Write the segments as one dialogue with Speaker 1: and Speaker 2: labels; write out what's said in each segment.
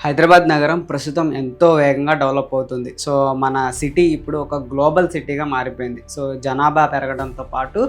Speaker 1: హైదరాబాద్ నగరం ప్రస్తుతం ఎంతో వేగంగా డెవలప్ అవుతుంది. సో మన సిటీ ఇప్పుడు ఒక గ్లోబల్ సిటీగా మారిపోయింది. సో జనాభా పెరగడంతో పాటు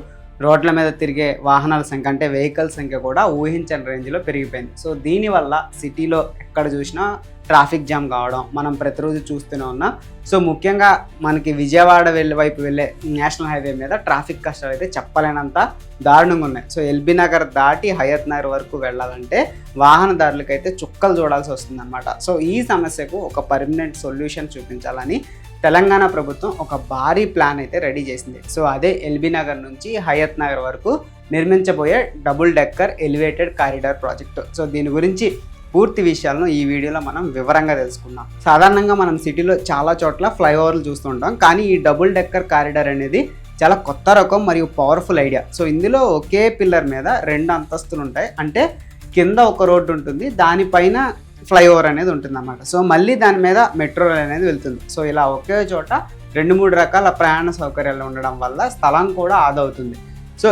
Speaker 1: రోడ్ల మీద తిరిగే వాహనాల సంఖ్య అంటే వెహికల్ సంఖ్య కూడా ఊహించని రేంజ్లో పెరిగిపోయింది. సో దీనివల్ల సిటీలో ఎక్కడ చూసినా ట్రాఫిక్ జామ్ కావడం మనం ప్రతిరోజు చూస్తూనే ఉన్నాం. సో ముఖ్యంగా మనకి విజయవాడ వైపు వెళ్ళే నేషనల్ హైవే మీద ట్రాఫిక్ కష్టాలు అయితే చెప్పలేనంత దారుణంగా ఉన్నాయి. సో ఎల్బీ నగర్ దాటి హయత్ నగర్ వరకు వెళ్ళాలంటే వాహనదారులకైతే చుక్కలు చూడాల్సి వస్తుంది అనమాట. సో ఈ సమస్యకు ఒక పర్మనెంట్ సొల్యూషన్ చూపించాలని తెలంగాణ ప్రభుత్వం ఒక భారీ ప్లాన్ అయితే రెడీ చేసింది. సో అదే ఎల్బీ నగర్ నుంచి హయత్ నగర్ వరకు నిర్మించబోయే double decker elevated corridor project. So దీని గురించి పూర్తి విషయాలను ఈ వీడియోలో మనం వివరంగా తెలుసుకుందాం. సాధారణంగా మనం సిటీలో చాలా చోట్ల ఫ్లైఓవర్లు చూస్తుంటాం, కానీ ఈ డబుల్ డెక్కర్ కారిడార్ అనేది చాలా కొత్త రకం మరియు పవర్ఫుల్ ఐడియా. సో ఇందులో ఒకే పిల్లర్ మీద 2 అంతస్తులు ఉంటాయి. అంటే కింద ఒక రోడ్డు ఉంటుంది, దానిపైన ఫ్లైఓవర్ అనేది ఉంటుంది అన్నమాట. సో మళ్ళీ దాని మీద మెట్రో రైల్ అనేది వెళ్తుంది. సో ఇలా ఒకే చోట 2-3 రకాల ప్రయాణ సౌకర్యాలు ఉండడం వల్ల స్థలం కూడా ఆదా అవుతుంది. సో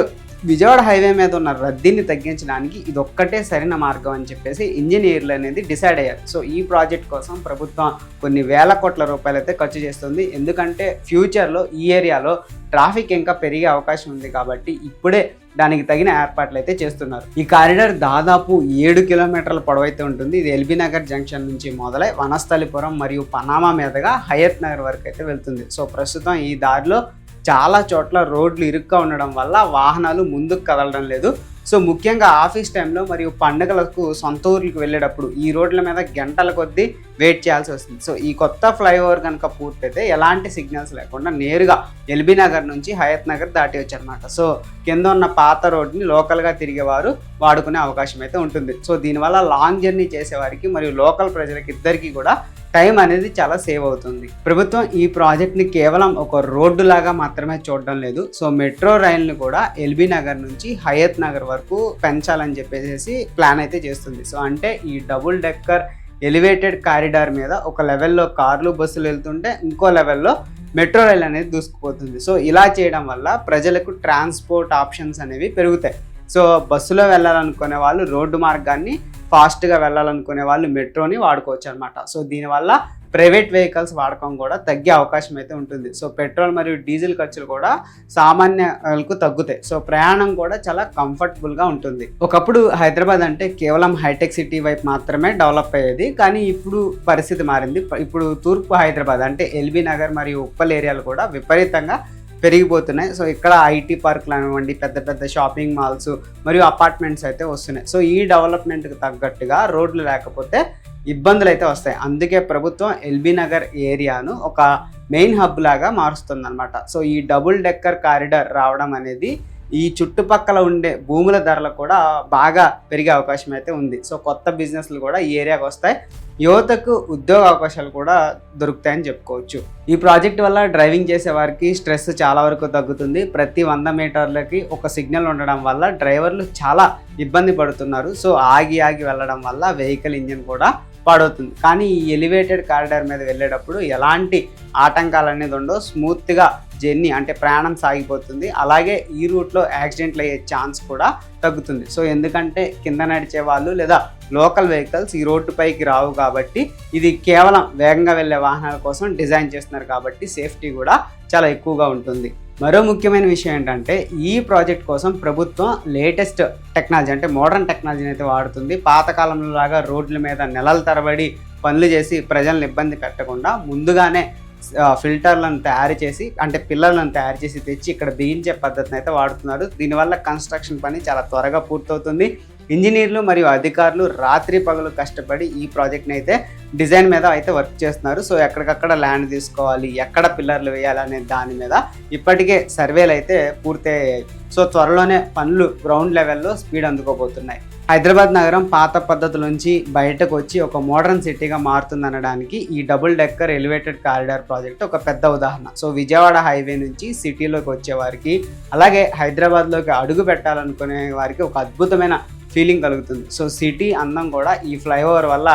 Speaker 1: విజయవాడ హైవే మీద ఉన్న రద్దీని తగ్గించడానికి ఇదొక్కటే సరైన మార్గం అని చెప్పేసి ఇంజనీర్లు అనేది డిసైడ్ అయ్యారు. సో ఈ ప్రాజెక్ట్ కోసం ప్రభుత్వం కొన్ని వేల కోట్ల రూపాయలు అయితే ఖర్చు చేస్తుంది. ఎందుకంటే ఫ్యూచర్లో ఈ ఏరియాలో ట్రాఫిక్ ఇంకా పెరిగే అవకాశం ఉంది కాబట్టి ఇప్పుడే దానికి తగిన ఏర్పాట్లు అయితే చేస్తున్నారు. ఈ కారిడార్ దాదాపు 7 కిలోమీటర్ల పొడవైతే ఉంటుంది. ఇది ఎల్బీ నగర్ జంక్షన్ నుంచి మొదలై వనస్థలిపురం మరియు పనామా మీదుగా హయత్ నగర్ వరకు అయితే వెళ్తుంది. సో ప్రస్తుతం ఈ దారిలో చాలా చోట్ల రోడ్లు ఇరుగ్గా ఉండడం వల్ల వాహనాలు ముందుకు కదలడం లేదు. సో ముఖ్యంగా ఆఫీస్ టైంలో మరియు పండుగలకు సొంత ఊర్లకు వెళ్ళేటప్పుడు ఈ రోడ్ల మీద గంటల కొద్దీ వెయిట్ చేయాల్సి వస్తుంది. సో ఈ కొత్త ఫ్లైఓవర్ కనుక పూర్తయితే ఎలాంటి సిగ్నల్స్ లేకుండా నేరుగా ఎల్బీ నగర్ నుంచి హయత్ నగర్ దాటి వచ్చారనమాట. సో కింద ఉన్న పాత రోడ్ని లోకల్గా తిరిగేవారు వాడుకునే అవకాశం అయితే ఉంటుంది. సో దీనివల్ల లాంగ్ జర్నీ చేసేవారికి మరియు లోకల్ ప్రజలకి ఇద్దరికీ కూడా టైం అనేది చాలా సేవ్ అవుతుంది. ప్రభుత్వం ఈ ప్రాజెక్ట్ని కేవలం ఒక రోడ్డు లాగా మాత్రమే చూడడం లేదు. సో మెట్రో రైల్ని కూడా ఎల్బీ నగర్ నుంచి హయత్ నగర్ వరకు పెంచాలని చెప్పేసి ప్లాన్ అయితే చేస్తుంది. సో అంటే ఈ డబుల్ డెక్కర్ ఎలివేటెడ్ కారిడార్ మీద ఒక లెవెల్లో కార్లు బస్సులు వెళ్తుంటే ఇంకో లెవెల్లో మెట్రో రైల్ అనేది దూసుకుపోతుంది. సో ఇలా చేయడం వల్ల ప్రజలకు ట్రాన్స్పోర్ట్ ఆప్షన్స్ అనేవి పెరుగుతాయి. సో బస్సులో వెళ్ళాలనుకునే వాళ్ళు రోడ్డు మార్గాన్ని, ఫాస్ట్గా వెళ్ళాలనుకునే వాళ్ళు మెట్రోని వాడుకోవచ్చు అనమాట. సో దీనివల్ల ప్రైవేట్ వెహికల్స్ వాడకం కూడా తగ్గే అవకాశం అయితే ఉంటుంది. సో పెట్రోల్ మరియు డీజిల్ ఖర్చులు కూడా సామాన్యులకు తగ్గుతాయి. సో ప్రయాణం కూడా చాలా కంఫర్టబుల్గా ఉంటుంది. ఒకప్పుడు హైదరాబాద్ అంటే కేవలం హైటెక్ సిటీ వైపు మాత్రమే డెవలప్ అయ్యేది, కానీ ఇప్పుడు పరిస్థితి మారింది. ఇప్పుడు తూర్పు హైదరాబాద్ అంటే ఎల్బీ నగర్ మరియు ఉప్పల్ ఏరియాలు కూడా విపరీతంగా పెరిగిపోతున్నాయి. సో ఇక్కడ ఐటీ పార్కులు అనివ్వండి, పెద్ద పెద్ద షాపింగ్ మాల్స్ మరియు అపార్ట్మెంట్స్ అయితే వస్తున్నాయి. సో ఈ డెవలప్మెంట్కి తగ్గట్టుగా రోడ్లు లేకపోతే ఇబ్బందులు అయితే వస్తాయి. అందుకే ప్రభుత్వం ఎల్బీ నగర్ ఏరియాను ఒక మెయిన్ హబ్ లాగా మారుస్తుంది అనమాట. సో ఈ డబుల్ డెక్కర్ కారిడార్ రావడం అనేది ఈ చుట్టుపక్కల ఉండే భూముల ధరలు కూడా బాగా పెరిగే అవకాశం అయితే ఉంది. సో కొత్త బిజినెస్లు కూడా ఈ ఏరియాకి వస్తాయి. యువతకు ఉద్యోగ అవకాశాలు కూడా దొరుకుతాయని చెప్పుకోవచ్చు. ఈ ప్రాజెక్ట్ వల్ల డ్రైవింగ్ చేసే వారికి స్ట్రెస్ చాలా వరకు తగ్గుతుంది. ప్రతి 100 మీటర్లకి ఒక సిగ్నల్ ఉండడం వల్ల డ్రైవర్లు చాలా ఇబ్బంది పడుతున్నారు. సో ఆగి వెళ్ళడం వల్ల వెహికల్ ఇంజిన్ కూడా పాడవుతుంది. కానీ ఈ ఎలివేటెడ్ కారిడార్ మీద వెళ్ళేటప్పుడు ఎలాంటి ఆటంకాలు అనేది ఉండవు. స్మూత్గా జర్నీ అంటే ప్రయాణం సాగిపోతుంది. అలాగే ఈ రూట్లో యాక్సిడెంట్లు అయ్యే ఛాన్స్ కూడా తగ్గుతుంది. సో ఎందుకంటే కింద నడిచే వాళ్ళు లేదా లోకల్ వెహికల్స్ ఈ రోడ్డు పైకి రావు కాబట్టి ఇది కేవలం వేగంగా వెళ్ళే వాహనాల కోసం డిజైన్ చేస్తున్నారు కాబట్టి సేఫ్టీ కూడా చాలా ఎక్కువగా ఉంటుంది. మరో ముఖ్యమైన విషయం ఏంటంటే ఈ ప్రాజెక్ట్ కోసం ప్రభుత్వం లేటెస్ట్ టెక్నాలజీ అంటే మోడర్న్ టెక్నాలజీని అయితే వాడుతుంది. పాతకాలంలో లాగా రోడ్ల మీద నెలల తరబడి పనులు చేసి ప్రజలను ఇబ్బంది పెట్టకుండా ముందుగానే ఫిల్టర్లను తయారు చేసి అంటే పిల్లర్లను తయారు చేసి తెచ్చి ఇక్కడ బిగించే పద్ధతిని అయితే వాడుతున్నారు. దీనివల్ల కన్స్ట్రక్షన్ పని చాలా త్వరగా పూర్తవుతుంది. ఇంజనీర్లు మరియు అధికారులు రాత్రి పగలు కష్టపడి ఈ ప్రాజెక్ట్ని అయితే డిజైన్ మీద అయితే వర్క్ చేస్తున్నారు. సో ఎక్కడికక్కడ ల్యాండ్ తీసుకోవాలి, ఎక్కడ పిల్లర్లు వేయాలనే దాని మీద ఇప్పటికే సర్వేలు అయితే పూర్తయ్యాయి. సో త్వరలోనే పనులు గ్రౌండ్ లెవెల్లో స్పీడ్ అందుకోబోతున్నాయి. హైదరాబాద్ నగరం పాత పద్ధతుల నుంచి బయటకు వచ్చి ఒక మోడర్న్ సిటీగా మారుతుందనడానికి ఈ double decker elevated corridor project ఒక పెద్ద ఉదాహరణ. సో విజయవాడ హైవే నుంచి సిటీలోకి వచ్చే వారికి అలాగే హైదరాబాద్లోకి అడుగు పెట్టాలనుకునే వారికి ఒక అద్భుతమైన ఫీలింగ్ కలుగుతుంది. సో సిటీ అందం కూడా ఈ ఫ్లైఓవర్ వల్ల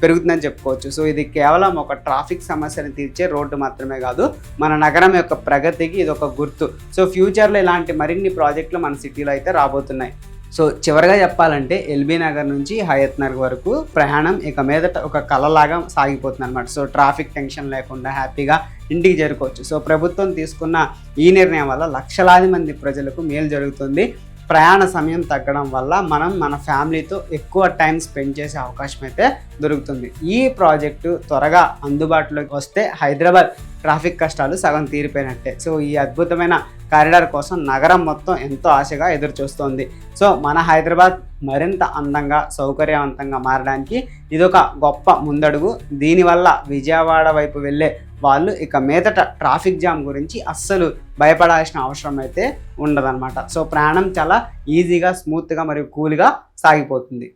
Speaker 1: పెరుగుతుందని చెప్పుకోవచ్చు. సో ఇది కేవలం ఒక ట్రాఫిక్ సమస్యను తీర్చే రోడ్డు మాత్రమే కాదు, మన నగరం యొక్క ప్రగతికి ఇది ఒక గుర్తు. సో ఫ్యూచర్లో ఇలాంటి మరిన్ని ప్రాజెక్టులు మన సిటీలో అయితే రాబోతున్నాయి. సో చివరిగా చెప్పాలంటే ఎల్బీ నగర్ నుంచి హయత్ నగర్ వరకు ప్రయాణం ఇక మీదట ఒక కళలాగా సాగిపోతుంది అనమాట. సో ట్రాఫిక్ టెన్షన్ లేకుండా హ్యాపీగా ఇంటికి చేరుకోవచ్చు. సో ప్రభుత్వం తీసుకున్న ఈ నిర్ణయం వల్ల లక్షలాది మంది ప్రజలకు మేలు జరుగుతుంది. ప్రయాణ సమయం తగ్గడం వల్ల మనం మన ఫ్యామిలీతో ఎక్కువ టైం స్పెండ్ చేసే అవకాశం అయితే దొరుకుతుంది. ఈ ప్రాజెక్టు త్వరగా అందుబాటులోకి వస్తే హైదరాబాద్ ట్రాఫిక్ కష్టాలు సగం తీరిపోయినట్టే. సో ఈ అద్భుతమైన కారిడార్ కోసం నగరం మొత్తం ఎంతో ఆశగా ఎదురు చూస్తోంది. సో మన హైదరాబాద్ మరింత అందంగా సౌకర్యవంతంగా మారడానికి ఇదొక గొప్ప ముందడుగు. దీనివల్ల విజయవాడ వైపు వెళ్ళే వాళ్ళు ఇక మీదట ట్రాఫిక్ జామ్ గురించి అస్సలు భయపడాల్సిన అవసరం అయితే ఉండదన్నమాట. సో ప్రయాణం చాలా ఈజీగా, స్మూత్గా మరియు కూల్గా సాగిపోతుంది.